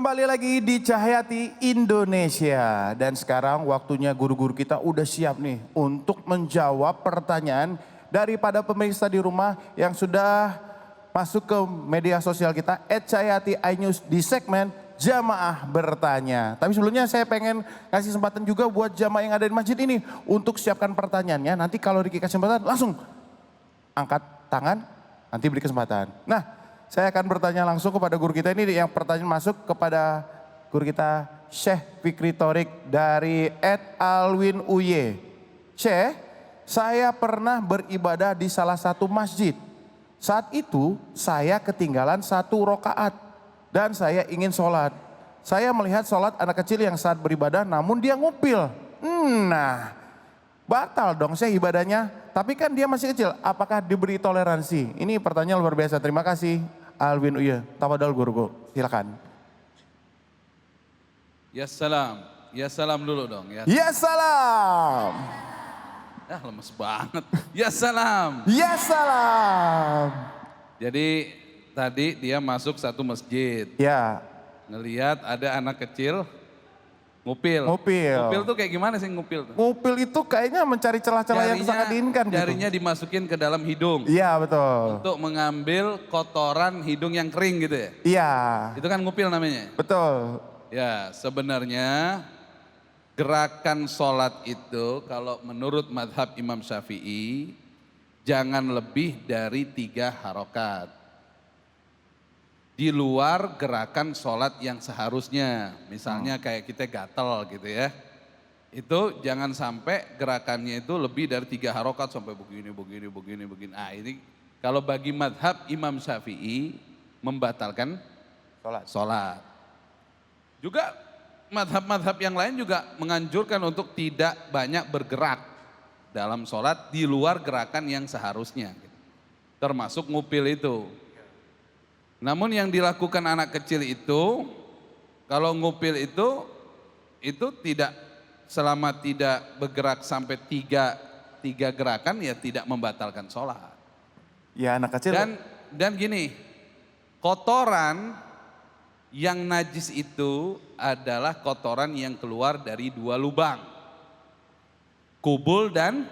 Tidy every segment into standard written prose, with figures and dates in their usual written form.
Kembali lagi di Cahayati Indonesia. Dan sekarang waktunya guru-guru kita udah siap nih untuk menjawab pertanyaan daripada pemirsa di rumah yang sudah masuk ke media sosial kita @cahayati iNews di segmen Jamaah Bertanya. Tapi sebelumnya saya pengen kasih kesempatan juga buat jamaah yang ada di masjid ini untuk siapkan pertanyaannya. Nanti kalau dikasih kesempatan langsung angkat tangan, nanti beri kesempatan. Nah, saya akan bertanya langsung kepada guru kita ini, yang pertanyaan masuk kepada guru kita Syekh Fikri Thorik dari @alwin uy. Syekh, saya pernah beribadah di salah satu masjid. Saat itu saya ketinggalan 1 rakaat dan saya ingin sholat. Saya melihat sholat anak kecil yang saat beribadah namun dia ngupil. Nah, batal dong saya ibadahnya, tapi kan dia masih kecil, apakah diberi toleransi? Ini pertanyaan luar biasa, terima kasih Alwin Uye. Tafadhol guru, silakan. Ya salam dulu dong ya. Ya salam. Ya lemes banget. Ya salam. Ya salam. Jadi tadi dia masuk satu masjid, Ya, ngelihat ada anak kecil ngupil. ngupil. Ngupil tuh kayak gimana sih ngupil tuh? Ngupil itu kayaknya mencari celah-celah yang sangat diinginkan gitu. Jarinya dimasukin ke dalam hidung Iya betul. untuk mengambil kotoran hidung yang kering gitu ya. Iya, Itu kan ngupil namanya. betul. Ya sebenarnya gerakan sholat itu kalau menurut madhab Imam Syafi'i jangan lebih dari 3 harokat. Di luar gerakan sholat yang seharusnya, misalnya kayak kita gatel gitu ya. Itu jangan sampai gerakannya itu lebih dari 3 harokat sampai begini. Ah ini kalau bagi madhab Imam Syafi'i membatalkan sholat. Juga madhab-madhab yang lain juga menganjurkan untuk tidak banyak bergerak dalam sholat di luar gerakan yang seharusnya. Termasuk ngupil itu. Namun yang dilakukan anak kecil itu, kalau ngupil itu tidak, selama tidak bergerak sampai tiga gerakan ya tidak membatalkan sholat. Ya anak kecil. Dan gini, kotoran yang najis itu adalah kotoran yang keluar dari 2 lubang. Kubul dan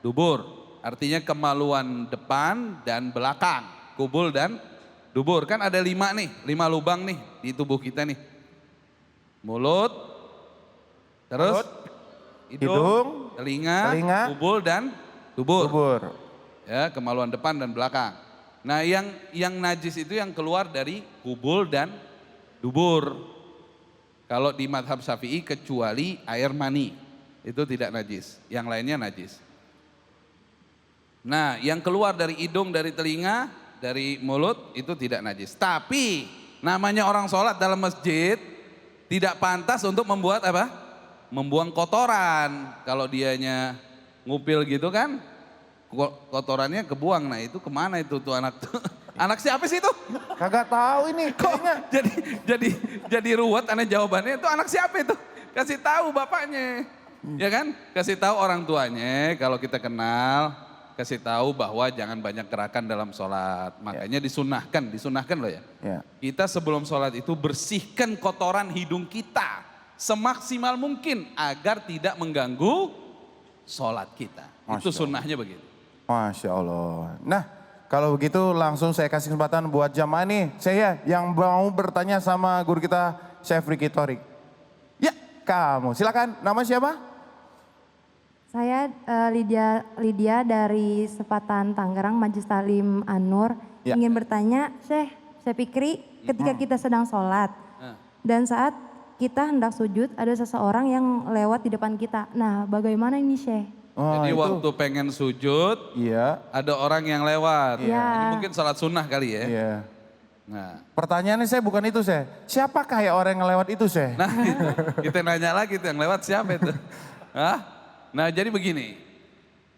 dubur. Artinya kemaluan depan dan belakang. Kubul dan dubur. Kan ada 5 nih, 5 lubang nih di tubuh kita nih. Mulut, terus hidung, telinga, kubul dan dubur. Ya, kemaluan depan dan belakang. Nah, yang najis itu yang keluar dari kubul dan dubur. Kalau di madhab Syafi'i kecuali air mani, itu tidak najis. Yang lainnya najis. Nah, yang keluar dari hidung, dari telinga, dari mulut itu tidak najis. Tapi namanya orang sholat dalam masjid tidak pantas untuk membuat apa? Membuang kotoran. Kalau dianya ngupil gitu kan, kotorannya kebuang. Nah itu kemana itu tuh anak tuh? Anak siapa sih itu? Kagak tahu ini kayaknya. Jadi ruwet aneh jawabannya, itu anak siapa itu? Kasih tahu bapaknya. Ya kan? Kasih tahu orang tuanya kalau kita kenal, kasih tahu bahwa jangan banyak gerakan dalam sholat. Makanya disunahkan loh ya. Kita sebelum sholat itu bersihkan kotoran hidung kita semaksimal mungkin agar tidak mengganggu sholat kita. Itu sunnahnya begitu. Masya Allah. Nah, kalau begitu langsung saya kasih kesempatan buat jamaah nih. Saya yang mau bertanya sama guru kita Syekh Fikri Thorik. Ya, kamu silakan. Nama siapa? Saya Lydia dari Sepatan Tangerang, Majelis Talim An-Nur. Ya. Ingin bertanya, Syekh Fikri, ketika kita sedang sholat dan saat kita hendak sujud, ada seseorang yang lewat di depan kita. Nah, bagaimana ini Syekh? Jadi waktu pengen sujud, ada orang yang lewat. Ini mungkin sholat sunnah kali ya. Iya. Nah, pertanyaannya saya bukan itu saya. Siapakah ya orang yang lewat itu saya? nah kita nanya lagi tuh yang lewat siapa itu? Hah? Nah jadi begini,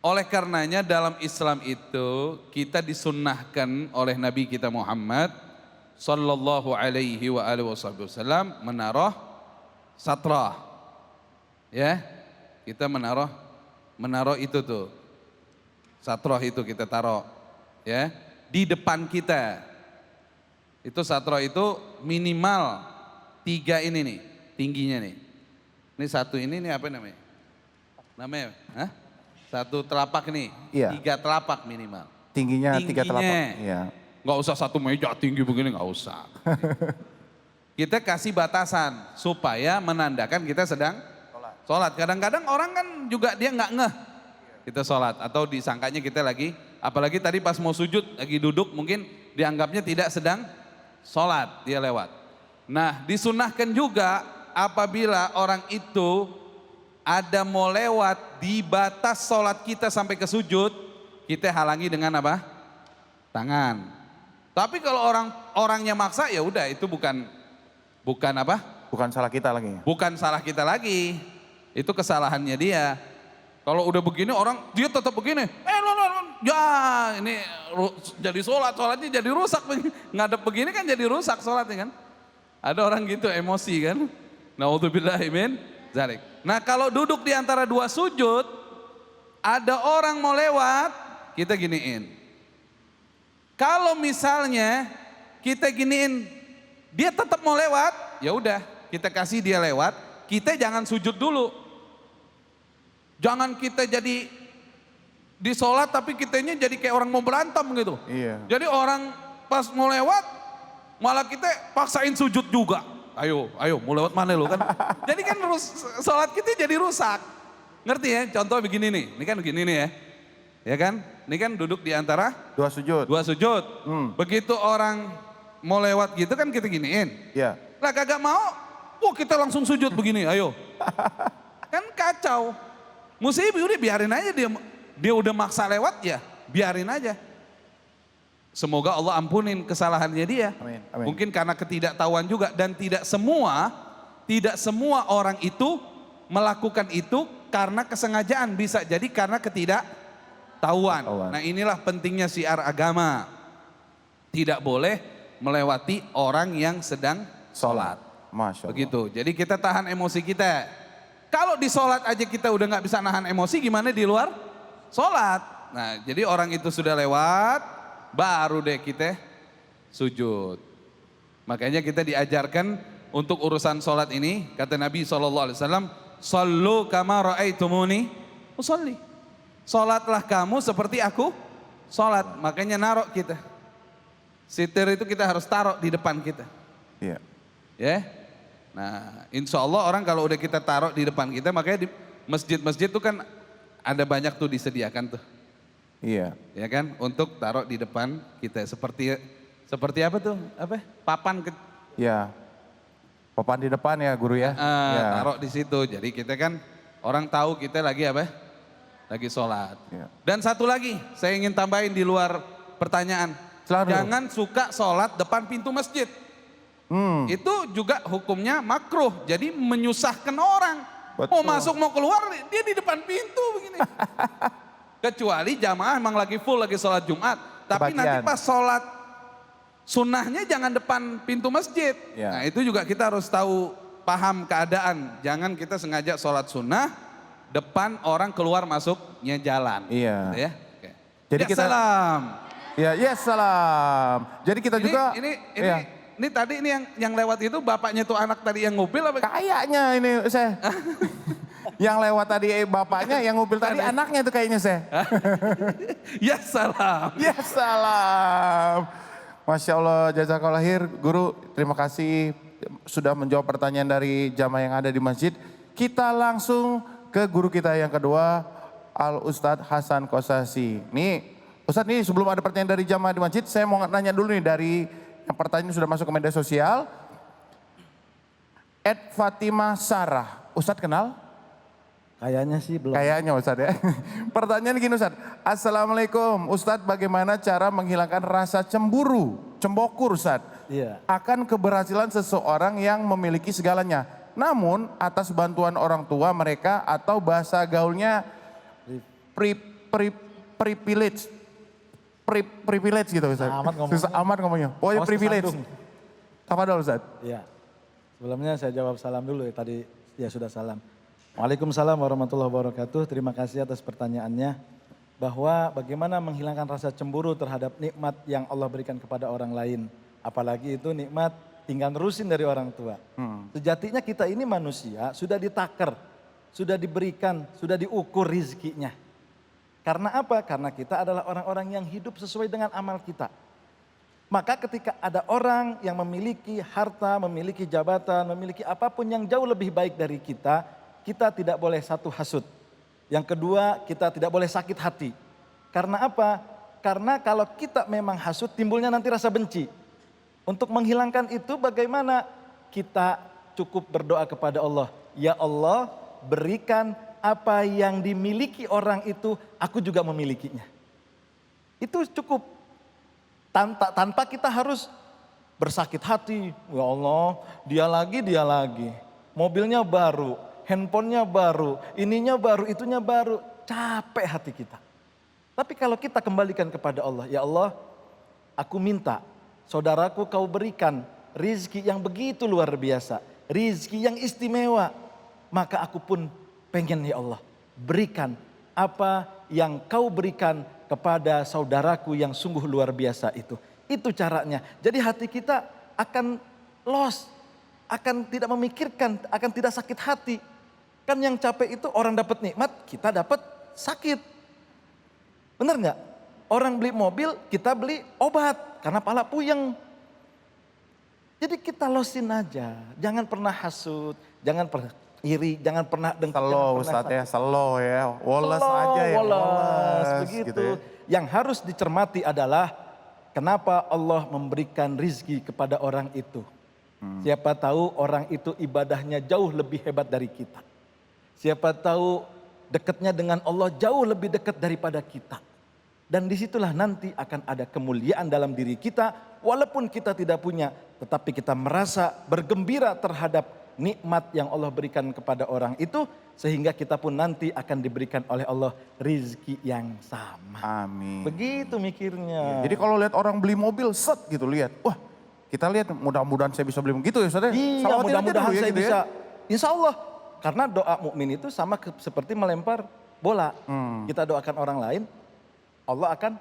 oleh karenanya dalam Islam itu kita disunnahkan oleh Nabi kita Muhammad Sallallahu alaihi wa alihi wasallam menaruh satrah. Ya, kita menaruh itu tuh, satroh itu kita taruh ya di depan kita. Itu satroh itu minimal tiga ini nih, tingginya nih. Ini satu ini nih apa namanya? Namanya, hah? Satu telapak nih, Iya. 3 telapak minimal. Tingginya 3 Tingginya. telapak. Iya. Nggak usah satu meja tinggi begini, nggak usah. Kita kasih batasan supaya menandakan kita sedang sholat. Kadang-kadang orang kan juga dia nggak ngeh kita sholat. Atau disangkanya kita lagi, apalagi tadi pas mau sujud lagi duduk mungkin dianggapnya tidak sedang sholat, dia lewat. Nah disunahkan juga apabila orang itu ada mau lewat di batas sholat kita sampai ke sujud, kita halangi dengan apa? Tangan. Tapi kalau orangnya maksa ya udah itu bukan apa? Bukan salah kita lagi. Bukan salah kita lagi. Itu kesalahannya dia. Kalau udah begini orang dia tetap begini. Ya ini jadi sholatnya jadi rusak. Ngadep begini kan jadi rusak sholatnya kan. Ada orang gitu emosi kan. Naudzubillahi min dzalik. Nah kalau duduk di antara 2 sujud, ada orang mau lewat, kita giniin. Kalau misalnya kita giniin, dia tetap mau lewat, ya udah kita kasih dia lewat, kita jangan sujud dulu. Jangan kita jadi di sholat tapi kitanya jadi kayak orang mau berantem gitu. Iya. Jadi orang pas mau lewat, malah kita paksain sujud juga. Ayo mau lewat mana lu kan. Jadi kan sholat kita jadi rusak. Ngerti ya? Contoh begini nih, ini kan begini nih ya. Ya kan? Ini kan duduk di antara 2 sujud. 2 sujud. Begitu orang mau lewat gitu kan kita giniin. Iya. Lah kagak mau, kita langsung sujud begini, ayo. Kan kacau. Mesti udah biarin aja dia udah maksa lewat ya, biarin aja. Semoga Allah ampunin kesalahannya dia. Amin, amin. Mungkin karena ketidaktahuan juga dan tidak semua orang itu melakukan itu karena kesengajaan, bisa jadi karena ketidaktahuan. Nah inilah pentingnya syiar agama. Tidak boleh melewati orang yang sedang sholat. Masya Allah. Begitu, jadi kita tahan emosi kita. Kalau di sholat aja kita udah nggak bisa nahan emosi, gimana di luar sholat? Nah jadi orang itu sudah lewat, baru deh kita sujud. Makanya kita diajarkan untuk urusan sholat ini, kata Nabi SAW, Sallu kama ra'aitumuni usolli. Sholatlah kamu seperti aku sholat. Makanya narok kita. Sitir itu kita harus taruh di depan kita. Iya. Ya. Nah, insya Allah orang kalau udah kita taruh di depan kita, makanya di masjid-masjid tuh kan ada banyak tuh disediakan tuh. Iya. Ya kan, untuk taruh di depan kita. Seperti apa tuh? Apa? Papan Iya. Papan di depan ya guru ya. Iya. taruh di situ. Jadi kita kan orang tahu kita lagi apa? Lagi sholat. Iya. Dan satu lagi, saya ingin tambahin di luar pertanyaan. Silakan, Jangan suka sholat depan pintu masjid. Itu juga hukumnya makruh, jadi menyusahkan orang. Betul. Mau masuk mau keluar dia di depan pintu begini. Kecuali jamaah emang lagi full lagi sholat Jumat. Tapi nanti Kebagian. pas sholat sunnahnya jangan depan pintu masjid. Ya. Nah itu juga kita harus tahu, paham keadaan. Jangan kita sengaja sholat sunnah depan orang keluar masuknya jalan. Iya. Gitu ya. Oke. Jadi Ya, kita- salam. Ya, yes salam. Jadi kita juga iya. Ini tadi ini yang lewat itu bapaknya tuh anak tadi yang ngupil apa? Kayaknya ini saya. Yang lewat tadi bapaknya, yang mobil tadi anaknya itu kayaknya saya. Ya salam. Ya salam. Masya Allah, jazakallah khair. Guru, terima kasih sudah menjawab pertanyaan dari jamaah yang ada di masjid. Kita langsung ke guru kita yang kedua, Al Ustadz Hasan Kosasi. Nih, Ustadz nih sebelum ada pertanyaan dari jamaah di masjid, saya mau nanya dulu nih dari yang pertanyaan sudah masuk ke media sosial. Fatimah Sarah, Ustadz kenal? Kayaknya sih belum. Kayaknya Ustadz ya. Pertanyaan gini Ustadz. Assalamualaikum Ustadz, bagaimana cara menghilangkan rasa cembokur Ustadz? Iya. Akan keberhasilan seseorang yang memiliki segalanya. Namun atas bantuan orang tua mereka atau bahasa gaulnya privilege. Privilege gitu Ustadz. Amat ngomongnya. Susah amat ngomongnya. Pokoknya Awas privilege. kesandung. Apa dulu Ustadz? Iya. Sebelumnya saya jawab salam dulu ya, tadi ya sudah salam. Waalaikumsalam warahmatullahi wabarakatuh. Terima kasih atas pertanyaannya. Bahwa bagaimana menghilangkan rasa cemburu terhadap nikmat yang Allah berikan kepada orang lain. Apalagi itu nikmat tinggal nerusin dari orang tua. Sejatinya kita ini manusia sudah ditakar, sudah diberikan, sudah diukur rizkinya. Karena apa? Karena kita adalah orang-orang yang hidup sesuai dengan amal kita. Maka ketika ada orang yang memiliki harta, memiliki jabatan, memiliki apapun yang jauh lebih baik dari kita tidak boleh satu hasut. Yang kedua, kita tidak boleh sakit hati. Karena apa? Karena kalau kita memang hasut timbulnya nanti rasa benci. Untuk menghilangkan itu bagaimana? Kita cukup berdoa kepada Allah. Ya Allah, berikan apa yang dimiliki orang itu, aku juga memilikinya. Itu cukup. Tanpa kita harus bersakit hati. Ya Allah, dia lagi. Mobilnya baru, handphonenya baru, ininya baru, itunya baru. Capek hati kita. Tapi kalau kita kembalikan kepada Allah, ya Allah, aku minta saudaraku kau berikan rizki yang begitu luar biasa, rizki yang istimewa. Maka aku pun pengen ya Allah, berikan apa yang kau berikan kepada saudaraku yang sungguh luar biasa itu. Itu caranya. Jadi hati kita akan lost, akan tidak memikirkan, akan tidak sakit hati. Kan yang capek itu orang dapat nikmat, kita dapat sakit. Benar nggak? Orang beli mobil, kita beli obat karena pala puyeng. Jadi kita losin aja, jangan pernah hasut, jangan pernah iri, jangan pernah dengki. Slow Ustadz ya, slow ya, woles aja ya, woles begitu. gitu ya. Yang harus dicermati adalah kenapa Allah memberikan rizki kepada orang itu. Siapa tahu orang itu ibadahnya jauh lebih hebat dari kita. Siapa tahu dekatnya dengan Allah jauh lebih dekat daripada kita. Dan disitulah nanti akan ada kemuliaan dalam diri kita. Walaupun kita tidak punya, tetapi kita merasa bergembira terhadap nikmat yang Allah berikan kepada orang itu. Sehingga kita pun nanti akan diberikan oleh Allah rizki yang sama. Amin. Begitu mikirnya. Jadi kalau lihat orang beli mobil, set gitu lihat. Wah, kita lihat mudah-mudahan saya bisa beli begitu ya Ustaz. Iya, Salawatin aja mudah-mudahan dulu ya saya gitu ya. bisa. Insya Allah. Karena doa mukmin itu sama seperti melempar bola. Kita doakan orang lain, Allah akan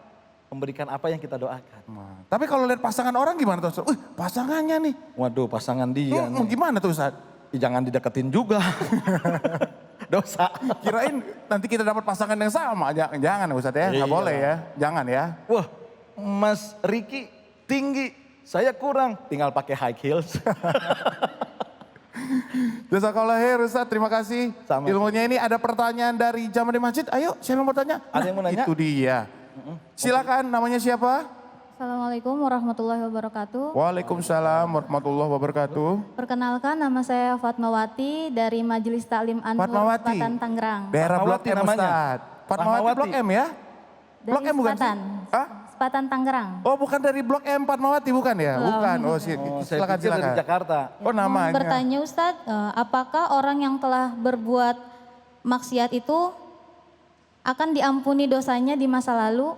memberikan apa yang kita doakan. Nah, tapi kalau lihat pasangan orang gimana tuh Ustaz? Pasangannya nih. Waduh, pasangan dia nih. Gimana tuh Ustaz? Jangan dideketin juga. Dosa. Kirain nanti kita dapat pasangan yang sama. Jangan Ustaz ya, nggak Iya. boleh ya. Jangan ya. Wah, Mas Riki tinggi, saya kurang. Tinggal pakai high heels. Jazakallah khair Ustaz, terima kasih. Sama. Ilmunya ini ada pertanyaan dari jamaah di masjid. Ayo, siapa yang mau tanya? Ada yang mau nanya? Itu dia. Silakan, namanya siapa? Assalamualaikum warahmatullahi wabarakatuh. Waalaikumsalam warahmatullahi wabarakatuh. Perkenalkan, nama saya Fatmawati dari Majelis Taklim Anwar Fatmawati. Selatan Tangerang. Daerah Blok Fatmawati M namanya. Ustaz. Fatmawati Fatmawati. Blok M ya? Blok Dari M bukan sih? Sepatan. Hah? Sepatan Tangerang. Oh bukan dari Blok M Fatmawati bukan ya? Bukan. Oh, Saya silakan pikir dari silakan. Jakarta. Oh Mohon namanya. bertanya Ustadz, apakah orang yang telah berbuat maksiat itu akan diampuni dosanya di masa lalu?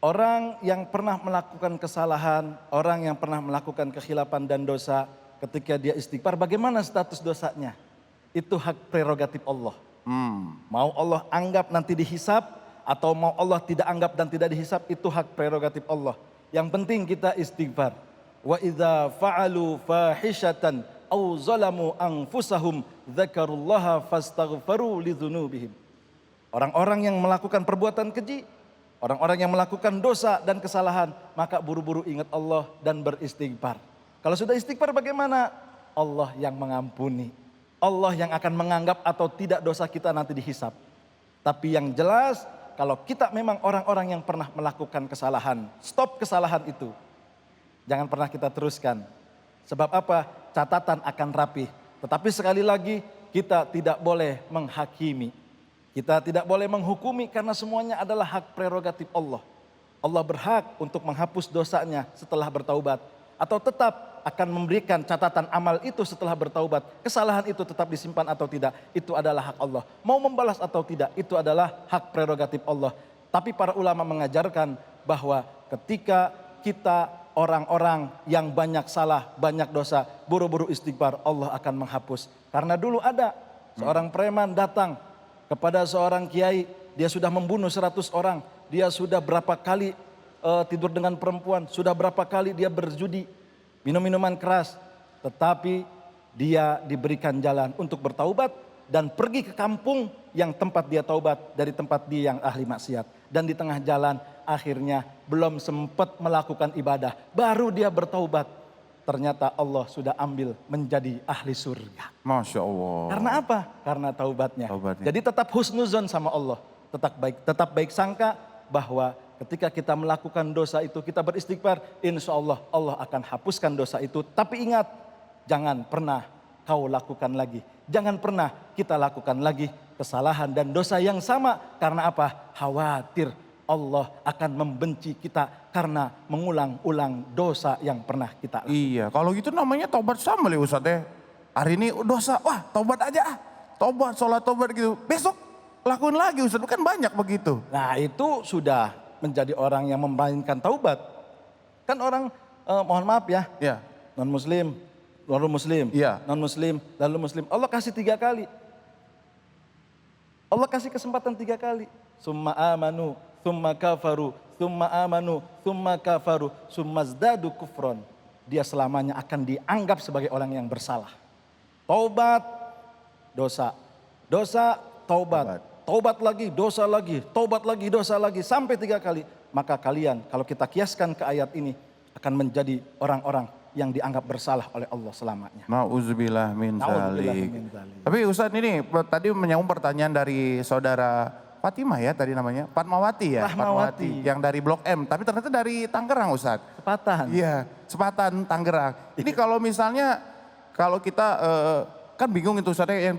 Orang yang pernah melakukan kesalahan, orang yang pernah melakukan kekhilafan dan dosa, ketika dia istighfar, bagaimana status dosanya? Itu hak prerogatif Allah. Mau Allah anggap nanti dihisap, atau mau Allah tidak anggap dan tidak dihisap, itu hak prerogatif Allah. Yang penting kita istighfar. Wa idza fa'alu fahishatan aw zalamu anfusahum dzakarullaha fastaghfaru lidzunubihim. Orang-orang yang melakukan perbuatan keji, orang-orang yang melakukan dosa dan kesalahan, maka buru-buru ingat Allah dan beristighfar. Kalau sudah istighfar bagaimana? Allah yang mengampuni. Allah yang akan menganggap atau tidak dosa kita nanti dihisap. Tapi yang jelas, kalau kita memang orang-orang yang pernah melakukan kesalahan, stop kesalahan itu. Jangan pernah kita teruskan. Sebab apa? Catatan akan rapih. Tetapi sekali lagi, kita tidak boleh menghakimi. Kita tidak boleh menghukumi karena semuanya adalah hak prerogatif Allah. Allah berhak untuk menghapus dosanya setelah bertaubat. Atau tetap akan memberikan catatan amal itu setelah bertaubat. Kesalahan itu tetap disimpan atau tidak, itu adalah hak Allah. Mau membalas atau tidak, itu adalah hak prerogatif Allah. Tapi para ulama mengajarkan bahwa ketika kita orang-orang yang banyak salah, banyak dosa, buru-buru istighfar, Allah akan menghapus. Karena dulu ada seorang preman datang kepada seorang kiai, dia sudah membunuh 100 orang, dia sudah berapa kali tidur dengan perempuan, sudah berapa kali dia berjudi. minum minuman keras, tetapi dia diberikan jalan untuk bertaubat dan pergi ke kampung yang tempat dia taubat dari tempat dia yang ahli maksiat. Dan di tengah jalan akhirnya belum sempat melakukan ibadah, baru dia bertaubat. Ternyata Allah sudah ambil menjadi ahli surga. Masya Allah. Karena apa? Karena taubatnya. Jadi tetap husnuzon sama Allah. Tetap baik sangka bahwa ketika kita melakukan dosa itu, kita beristighfar, insya Allah Allah akan hapuskan dosa itu. Tapi ingat, jangan pernah kau lakukan lagi. Jangan pernah kita lakukan lagi kesalahan dan dosa yang sama. Karena apa? Khawatir Allah akan membenci kita karena mengulang-ulang dosa yang pernah kita lakukan. Iya, kalau gitu namanya tobat sama ya Ustadz ya. Hari ini dosa, wah tobat aja ah. Tobat, sholat tobat gitu. Besok lakuin lagi Ustadz, kan banyak begitu. Nah itu sudah menjadi orang yang memainkan taubat. Kan orang, mohon maaf ya, Ya. non muslim, lalu muslim, Iya. non muslim, lalu muslim. Allah kasih 3 kali. Allah kasih kesempatan 3 kali. Summa amanu, summa kafaru, summa amanu, summa kafaru, summa zdadu kufron. Dia selamanya akan dianggap sebagai orang yang bersalah. Taubat, dosa. Dosa, taubat. Taubat lagi, dosa lagi, taubat lagi, dosa lagi. Sampai 3 kali. Maka kalian kalau kita kiaskan ke ayat ini akan menjadi orang-orang yang dianggap bersalah oleh Allah selamanya. Nauzubillah min Nauzubillah dzalik. min dzalik. Tapi Ustadz ini tadi menyambung pertanyaan dari saudara Fatimah ya tadi namanya. Fatmawati ya. Rahmawati. Yang dari Blok M. Tapi ternyata dari Tangerang Ustadz. Sepatan. Iya, Sepatan Tangerang. Ini kalau misalnya, kalau kita kan bingung itu Ustadz yang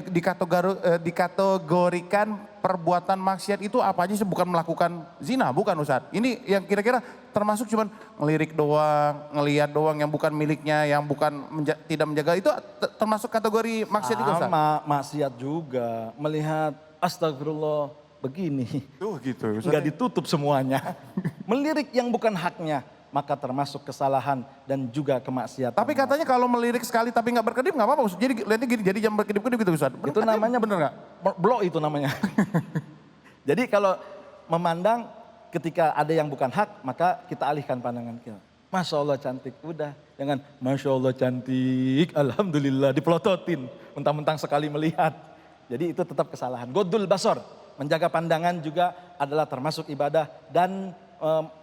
dikategorikan perbuatan maksiat itu apa aja sih, bukan melakukan zina, bukan Ustadz. Ini yang kira-kira termasuk cuman ngelirik doang, ngelihat doang yang bukan miliknya, yang bukan tidak menjaga, itu termasuk kategori maksiat juga Ustadz? Sama maksiat juga. Melihat astagfirullah begini. Tuh gitu Ustadz. Enggak ditutup semuanya. Melirik yang bukan haknya. Maka termasuk kesalahan dan juga kemaksiatan. Tapi katanya kalau melirik sekali tapi nggak berkedip nggak apa-apa Ustadz. Jadi lihatnya gini, jadi jam berkedip-kedip gitu Ustadz. Itu namanya bener nggak? blok itu namanya. Jadi kalau memandang ketika ada yang bukan hak, maka kita alihkan pandangan kita. Masya Allah cantik, udah. Jangan Masya Allah cantik, Alhamdulillah dipelototin. Mentang-mentang sekali melihat. Jadi itu tetap kesalahan. Godul basor, menjaga pandangan juga adalah termasuk ibadah. Dan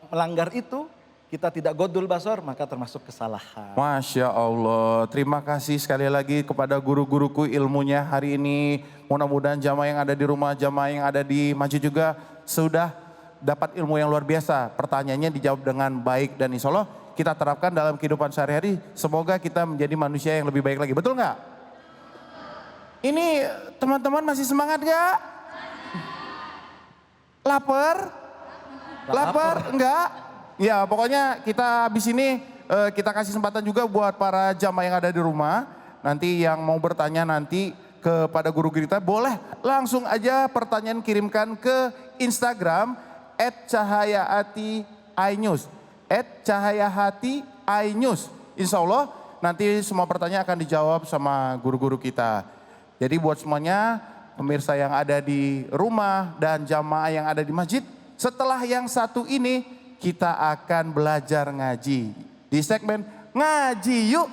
melanggar itu, kita tidak godul basor, maka termasuk kesalahan. Masya Allah, terima kasih sekali lagi kepada guru-guruku ilmunya hari ini. Mudah-mudahan jamaah yang ada di rumah, jamaah yang ada di masjid juga sudah dapat ilmu yang luar biasa. Pertanyaannya dijawab dengan baik dan insya Allah kita terapkan dalam kehidupan sehari-hari. Semoga kita menjadi manusia yang lebih baik lagi, betul nggak? Ini teman-teman masih semangat nggak? Lapar? Lapar? Enggak? Ya pokoknya kita habis ini kita kasih kesempatan juga buat para jamaah yang ada di rumah. Nanti yang mau bertanya nanti kepada guru kita boleh langsung aja pertanyaan kirimkan ke Instagram @cahayahati_inews. @cahayahati_inews. Insya Allah nanti semua pertanyaan akan dijawab sama guru-guru kita. Jadi buat semuanya pemirsa yang ada di rumah dan jamaah yang ada di masjid. Setelah yang satu ini kita akan belajar ngaji di segmen Ngaji Yuk.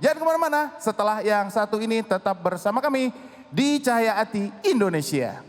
Jangan kemana-mana, setelah yang satu ini tetap bersama kami di Cahaya Hati Indonesia.